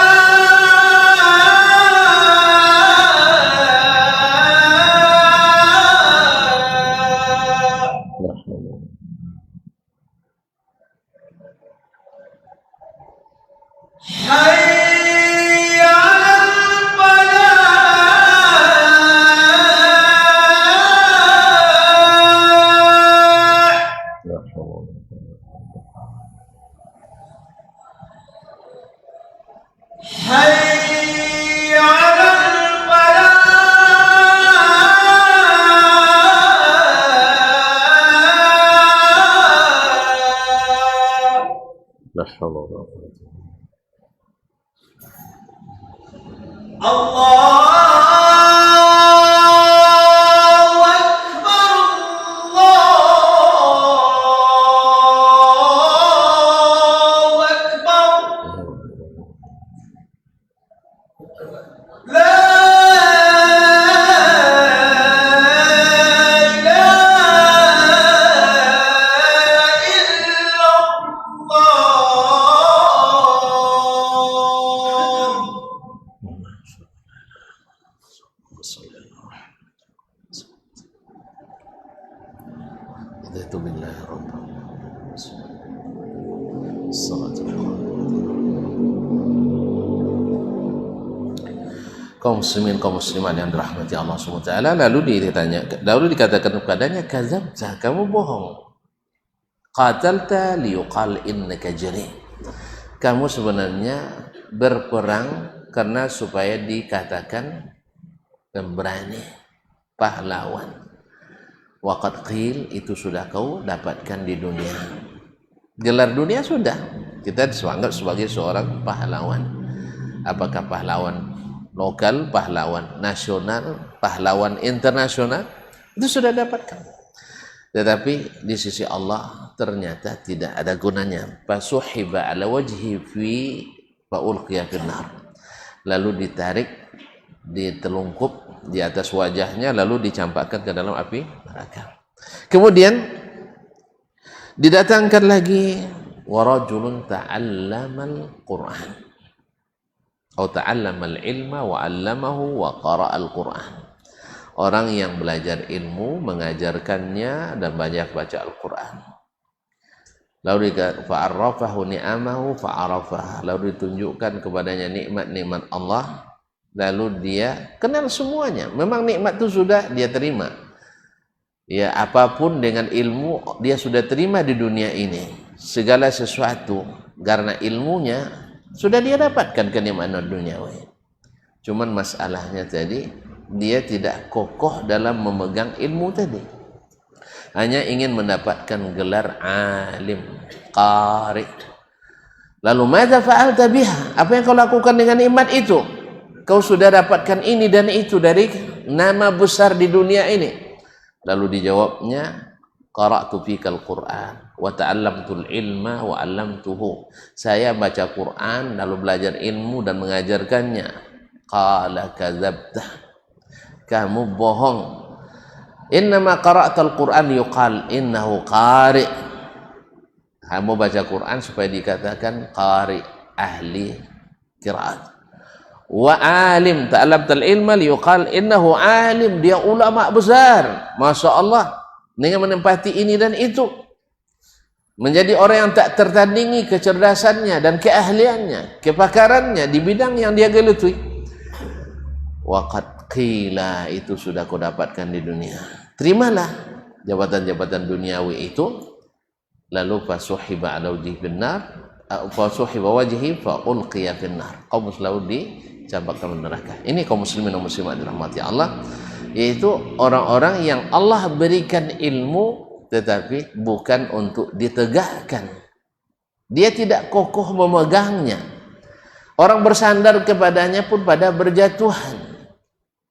حي على الفلاح. حي على الفلاح. لا حول ولا قوة. الله أكبر الله أكبر لا إله إلا الله. Itu billahi rabbana. Salatu kaum muslimin kaum muslimat yang dirahmati Allah Subhanahu wa taala, lalu dikatakan kepadanya, kadzabta, kamu bohong. Qatalta liyuqal innaka jari. Kamu sebenarnya berperang karena supaya dikatakan pemberani, pahlawan. Waqad qil, itu sudah kau dapatkan di dunia. Gelar dunia sudah, kita dianggap sebagai seorang pahlawan. Apakah pahlawan lokal, pahlawan nasional, pahlawan internasional, itu sudah dapatkan. Tetapi di sisi Allah ternyata tidak ada gunanya. Fasuhiba ala wajhi fi faulqiya finnar. Lalu ditarik, ditelungkup di atas wajahnya, lalu dicampakkan ke dalam api neraka. Kemudian didatangkan lagi warajulun ta'allamal Qur'an atau ta'allamal ilma wa 'allamahu wa qara'al Qur'an. Orang yang belajar ilmu, mengajarkannya dan banyak baca Al-Qur'an. Lalu fa'arrafahu ni'amahu fa'arafah. Lalu ditunjukkan kepadanya nikmat-nikmat Allah, lalu dia kenal semuanya. Memang nikmat itu sudah dia terima. Ya, apapun dengan ilmu dia sudah terima di dunia ini. Segala sesuatu karena ilmunya sudah dia dapatkan kenikmatan duniawi. Cuman masalahnya tadi, dia tidak kokoh dalam memegang ilmu tadi. Hanya ingin mendapatkan gelar alim, qari. Lalu madza fa'alta biha? Apa yang kau lakukan dengan nikmat itu? Kau sudah dapatkan ini dan itu dari nama besar di dunia ini. Lalu dijawabnya, qara'tu fikal Qur'an wa ta'allamtul ilma wa 'allamtuhu. Saya baca Quran lalu belajar ilmu dan mengajarkannya. Qala kadzabta. Kamu bohong. Innama qara'tal Qur'an yuqal innahu qari. Kamu baca Quran supaya dikatakan qari, ahli qiraat. Wa alim, ta'allamtal ilma liyuqal innahu alim, dia ulama besar. Masya Allah, dengan menempati ini dan itu, menjadi orang yang tak tertandingi kecerdasannya dan keahliannya, kepakarannya di bidang yang dia geluti. Waqad qila, itu sudah kau dapatkan di dunia. Terimalah jabatan-jabatan duniawi itu. Lalu fasuhiba ala wajhi finnar, fasuhiba wajhi fa ulqiya finnar. Kaum selalu dicampakkan neraka. Ini kaum muslimin dan muslimat dirahmati Allah, yaitu orang-orang yang Allah berikan ilmu tetapi bukan untuk ditegakkan. Dia tidak kokoh memegangnya. Orang bersandar kepadanya pun pada berjatuhan.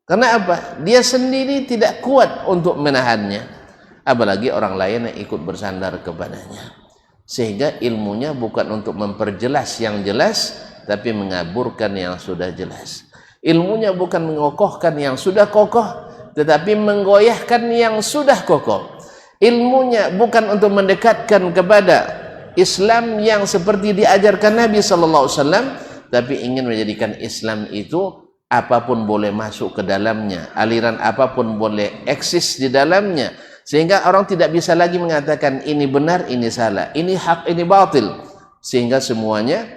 Karena apa? Dia sendiri tidak kuat untuk menahannya. Apalagi orang lain yang ikut bersandar kepadanya. Sehingga ilmunya bukan untuk memperjelas yang jelas, tapi mengaburkan yang sudah jelas. Ilmunya bukan mengokohkan yang sudah kokoh, tetapi menggoyahkan yang sudah kokoh. Ilmunya bukan untuk mendekatkan kepada Islam yang seperti diajarkan Nabi sallallahu alaihi wasallam, tapi ingin menjadikan Islam itu apapun boleh masuk ke dalamnya, aliran apapun boleh eksis di dalamnya, sehingga orang tidak bisa lagi mengatakan ini benar, ini salah, ini hak, ini batil, sehingga semuanya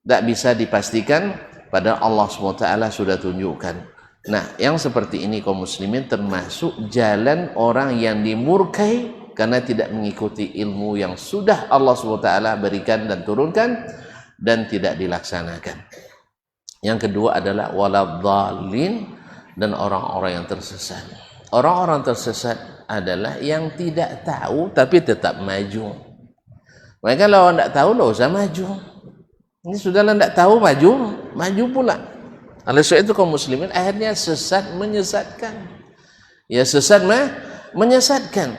tak bisa dipastikan pada Allah SWT sudah tunjukkan. Nah, yang seperti ini kaum muslimin termasuk jalan orang yang dimurkai karena tidak mengikuti ilmu yang sudah Allah SWT berikan dan turunkan dan tidak dilaksanakan. Yang kedua adalah waladhdallin, dan orang-orang yang tersesat. Orang-orang tersesat adalah yang tidak tahu tapi tetap maju. Mereka kalau tidak tahu tidak usah maju. Ini sudahlah tidak tahu, maju pula. Oleh sebab itu kaum muslimin akhirnya sesat menyesatkan. Ya, sesat menyesatkan.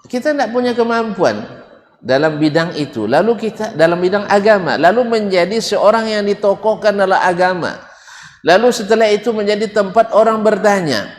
Kita tidak punya kemampuan dalam bidang itu, lalu kita dalam bidang agama, lalu menjadi seorang yang ditokohkan dalam agama, lalu setelah itu menjadi tempat orang bertanya.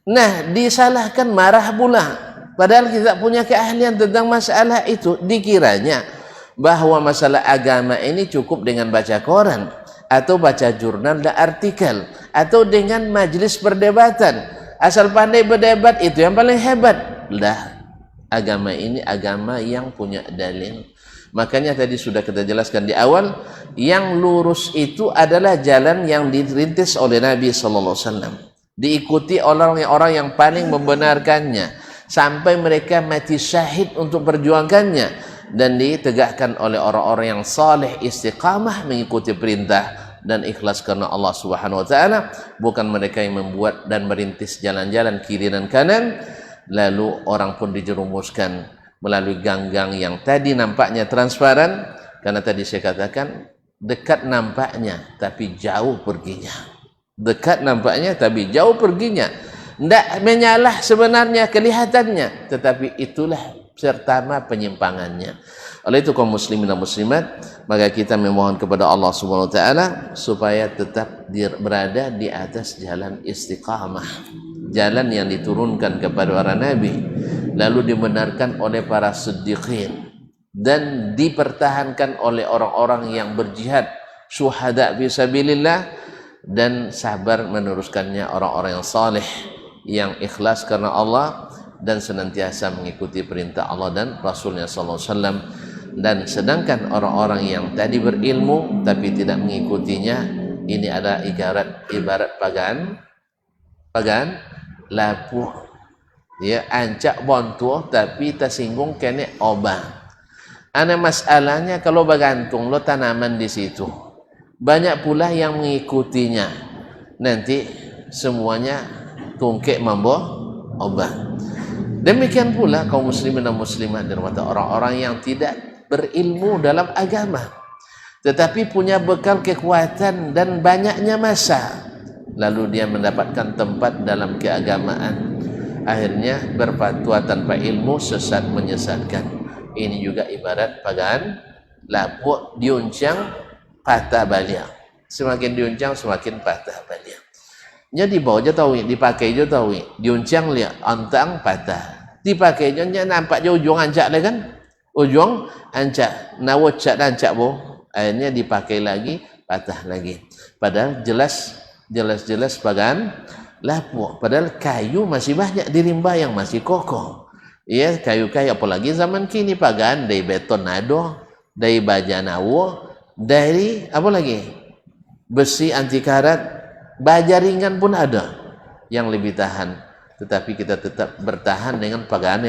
Nah, disalahkan, marah pula, padahal kita punya keahlian tentang masalah itu. Dikiranya bahwa masalah agama ini cukup dengan baca koran atau baca jurnal dan artikel atau dengan majelis perdebatan. Asal pandai berdebat itu yang paling hebat. Lah, agama ini agama yang punya dalil. Makanya tadi sudah kita jelaskan di awal, yang lurus itu adalah jalan yang dirintis oleh Nabi sallallahu alaihi wasallam, diikuti orang-orang yang paling membenarkannya sampai mereka mati syahid untuk perjuangkannya, dan ditegakkan oleh orang-orang yang saleh istiqamah mengikuti perintah dan ikhlas karena Allah Subhanahu wa taala, bukan mereka yang membuat dan merintis jalan-jalan kiri dan kanan lalu orang pun dijerumuskan melalui gang-gang yang tadi nampaknya transparan, karena tadi saya katakan dekat nampaknya tapi jauh perginya. Dekat nampaknya tapi jauh perginya. Tidak menyalah sebenarnya kelihatannya, tetapi itulah pertama penyimpangannya. Oleh itu kaum muslimin dan muslimat, maka kita memohon kepada Allah Subhanahu wa taala supaya tetap berada di atas jalan istiqamah, jalan yang diturunkan kepada para nabi, lalu dibenarkan oleh para siddiqin dan dipertahankan oleh orang-orang yang berjihad, syuhada fisabilillah, dan sabar meneruskannya orang-orang yang saleh, yang ikhlas karena Allah dan senantiasa mengikuti perintah Allah dan Rasulnya sallallahu alaihi wasallam. Dan sedangkan orang-orang yang tadi berilmu tapi tidak mengikutinya, ini ada ibarat pagan lapuh, ya, ancak bontuh tapi tersinggung kene obah. Ana masalahnya kalau bergantung lo tanaman di situ, banyak pula yang mengikutinya, nanti semuanya tungkek mambo obah. Demikian pula kaum muslimin dan muslimat dan orang-orang yang tidak berilmu dalam agama tetapi punya bekal kekuatan dan banyaknya masa, lalu dia mendapatkan tempat dalam keagamaan, akhirnya berfatwa tanpa ilmu, sesat menyesatkan. Ini juga ibarat pagan lapuk diuncang patah balik, semakin diuncang semakin patah balik. Jadi bawa je tahu, dipakai je tahu, diuncang lihat antang patah, dipakai je nampak je ujung ancak lah kan, ujung ancak, nawat cak ancak bo, akhirnya dipakai lagi patah lagi. Padahal jelas pagan lapuk, padahal kayu masih banyak di rimba yang masih kokoh. Ya, kayu-kayu apalagi zaman kini pagan dari beton nado, dari baja nawo, dari apa lagi? Besi anti karat, baja ringan pun ada yang lebih tahan. Tetapi kita tetap bertahan dengan pagan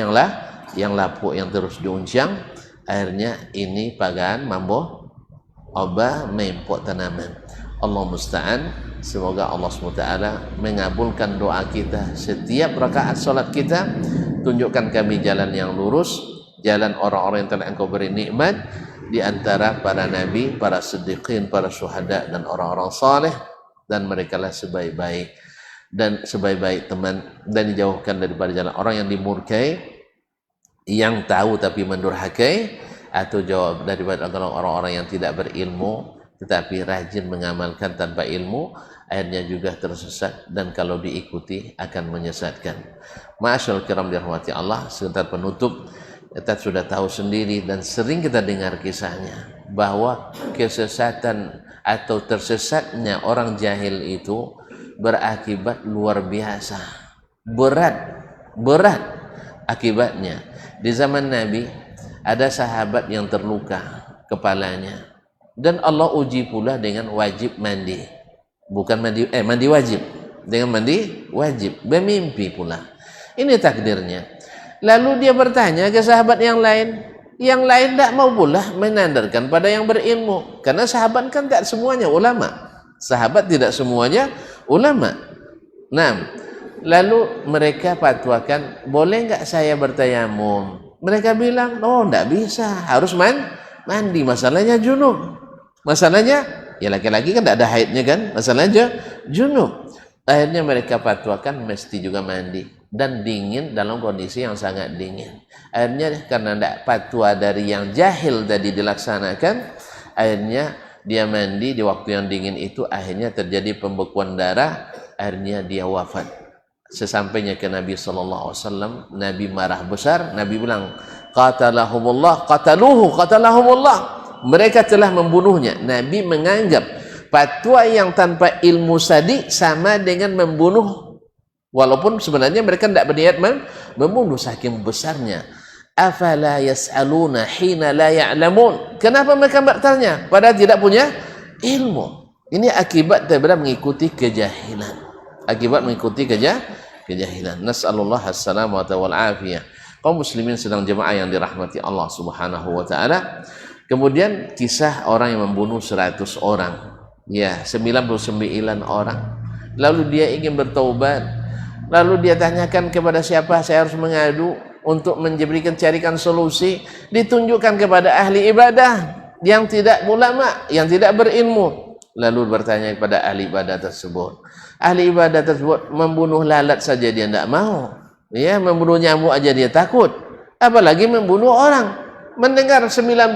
yang lapuk yang terus diuncang. Akhirnya ini pagan mambo obah mempok tanaman. Allah musta'an. Semoga Allah SWT mengabulkan doa kita setiap rakaat solat kita. Tunjukkan kami jalan yang lurus, jalan orang-orang yang telah Engkau beri nikmat di antara para nabi, para siddiqin, para syuhada dan orang-orang saleh, dan merekalah sebaik-baik teman, dan dijauhkan daripada jalan orang yang dimurkai, yang tahu tapi mendurhakai, atau jawab daripada orang-orang yang tidak berilmu tetapi rajin mengamalkan tanpa ilmu, akhirnya juga tersesat dan kalau diikuti akan menyesatkan. Ma'asyarul kiram dirahmati Allah, sebentar penutup kita sudah tahu sendiri dan sering kita dengar kisahnya bahwa kesesatan atau tersesatnya orang jahil itu berakibat luar biasa, berat akibatnya. Di zaman Nabi ada sahabat yang terluka kepalanya dan Allah uji pula dengan wajib mandi, bukan mandi wajib, dengan mandi wajib, bermimpi pula. Ini takdirnya. Lalu dia bertanya ke sahabat yang lain tidak mau pula menandarkan pada yang berilmu, karena sahabat kan tak semuanya ulama, sahabat tidak semuanya ulama. Nah, lalu mereka fatwakan, boleh enggak saya bertayamum? Mereka bilang, oh enggak bisa, harus mandi, masalahnya junub. Masalahnya, ya laki-laki kan enggak ada haidnya kan, masalahnya junub. Akhirnya mereka fatwakan mesti juga mandi, dan dingin dalam kondisi yang sangat dingin. Akhirnya karena tidak fatwa dari yang jahil tadi dilaksanakan, akhirnya dia mandi di waktu yang dingin itu, akhirnya terjadi pembekuan darah, akhirnya dia wafat. Sesampainya ke Nabi SAW, Nabi marah besar. Nabi bilang, qatalahumullah, mereka telah membunuhnya. Nabi menganggap fatwa yang tanpa ilmu tadi sama dengan membunuh, walaupun sebenarnya mereka tidak berniat membunuh, saking besarnya. Afala yas'aluna hina la ya'lamun, kenapa mereka bertanya padahal tidak punya ilmu? Ini akibat daripada mengikuti kejahilan, kejahilan. Nas'alullah as-salamata wal afiyah. Kaum muslimin sedang jemaah yang dirahmati Allah Subhanahu wa taala. Kemudian kisah orang yang membunuh 100 orang. Ya, 99 orang. Lalu dia ingin bertaubat. Lalu dia tanyakan kepada siapa saya harus mengadu untuk carikan solusi. Ditunjukkan kepada ahli ibadah yang tidak ulama, yang tidak berilmu. Lalu bertanya kepada ahli ibadah tersebut. Ahli ibadah tersebut membunuh lalat saja dia tidak mau. Ya, membunuh nyamuk aja dia takut. Apalagi membunuh orang. Mendengar 99,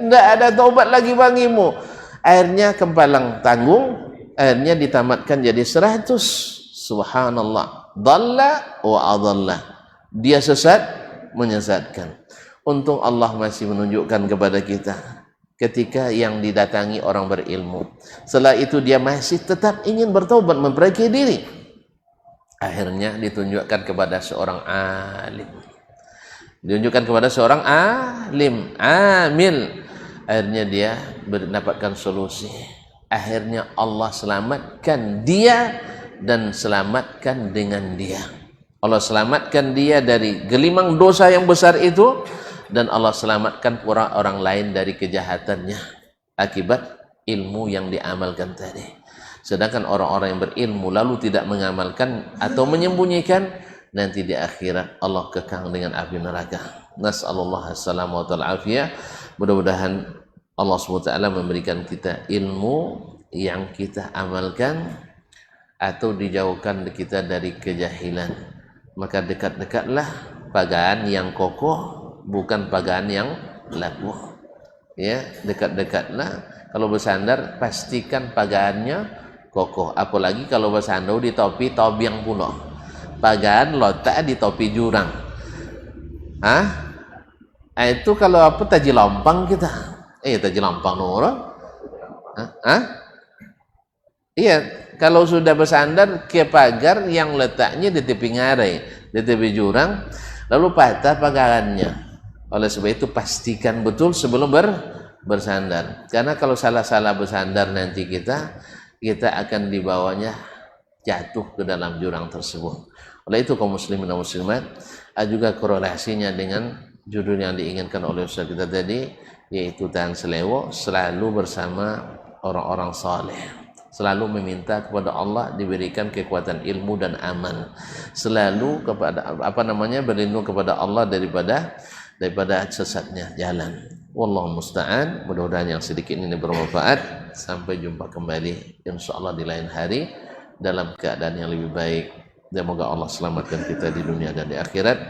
tidak ada taubat lagi bagimu. Akhirnya kempalang tanggung, akhirnya ditamatkan jadi 100. Subhanallah. Dalla wa adalla. Dia sesat, menyesatkan. Untung Allah masih menunjukkan kepada kita ketika yang didatangi orang berilmu. Setelah itu dia masih tetap ingin bertobat, memperbaiki diri. Akhirnya ditunjukkan kepada seorang alim. Amil. Akhirnya dia mendapatkan solusi. Akhirnya Allah selamatkan dia dan selamatkan dengan dia. Allah selamatkan dia dari gelimang dosa yang besar itu, dan Allah selamatkan orang lain dari kejahatannya akibat ilmu yang diamalkan tadi. Sedangkan orang-orang yang berilmu lalu tidak mengamalkan atau menyembunyikan, nanti di akhirat Allah kekang dengan api neraka. Nas'alullah as-salamata wal afiyah. Mudah-mudahan Allah SWT memberikan kita ilmu yang kita amalkan atau dijauhkan kita dari kejahilan. Maka dekat-dekatlah pagaan yang kokoh, bukan pagaan yang labuh. Ya, dekat-dekatlah. Kalau bersandar pastikan pagaannya kokoh. Apalagi kalau bersandar di topi tobiang pula. Pagaan letak di topi jurang. Itu kalau apa taji lompang kita. Taji lompang nurul. Iya, kalau sudah bersandar ke pagar yang letaknya di tepi ngarai, di tepi jurang, lalu patah pagarannya. Oleh sebab itu pastikan betul sebelum bersandar. Karena kalau salah-salah bersandar nanti kita akan dibawanya jatuh ke dalam jurang tersebut. Oleh itu kaum muslimin dan muslimat, juga korelasinya dengan judul yang diinginkan oleh Ustaz kita tadi, yaitu tahan selewo, selalu bersama orang-orang saleh. Selalu meminta kepada Allah diberikan kekuatan ilmu dan aman. Selalu berlindung kepada Allah daripada sesatnya jalan. Wallahu musta'an. Mudah-mudahan yang sedikit ini bermanfaat. Sampai jumpa kembali insyaallah di lain hari dalam keadaan yang lebih baik. Dan semoga Allah selamatkan kita di dunia dan di akhirat.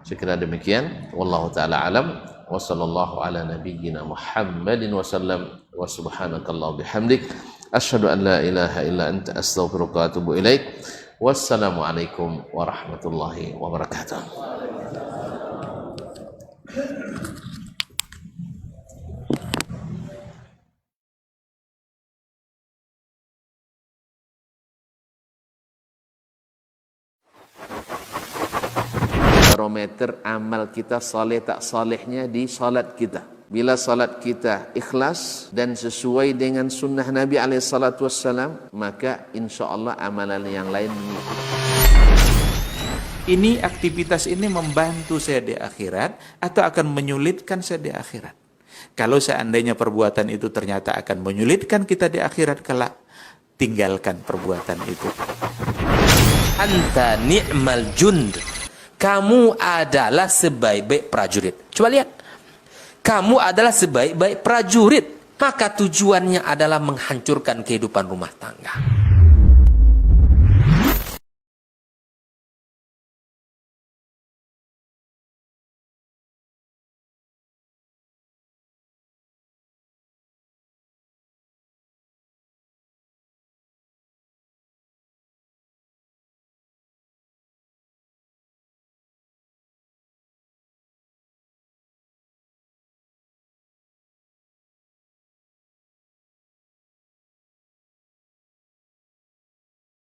Sekira demikian. Wallahu taala alam. Wa sallallahu ala nabiyyina Muhammadin wa sallam. Wa subhanakallah bihamdik. Asyhadu an la ilaha illa anta astaghfiruka wa atubu ilaik. Wassalamualaikum warahmatullahi wabarakatuh. Barometer amal kita saleh tak salehnya di salat kita. Bila salat kita ikhlas dan sesuai dengan sunnah Nabi SAW, maka insya Allah amalan yang lain mengikuti. Ini aktivitas ini membantu saya di akhirat atau akan menyulitkan saya di akhirat? Kalau seandainya perbuatan itu ternyata akan menyulitkan kita di akhirat kelak, tinggalkan perbuatan itu. Anta ni'mal jund. Kamu adalah sebaik-baik prajurit. Coba lihat. Kamu adalah sebaik-baik prajurit. Maka tujuannya adalah menghancurkan kehidupan rumah tangga.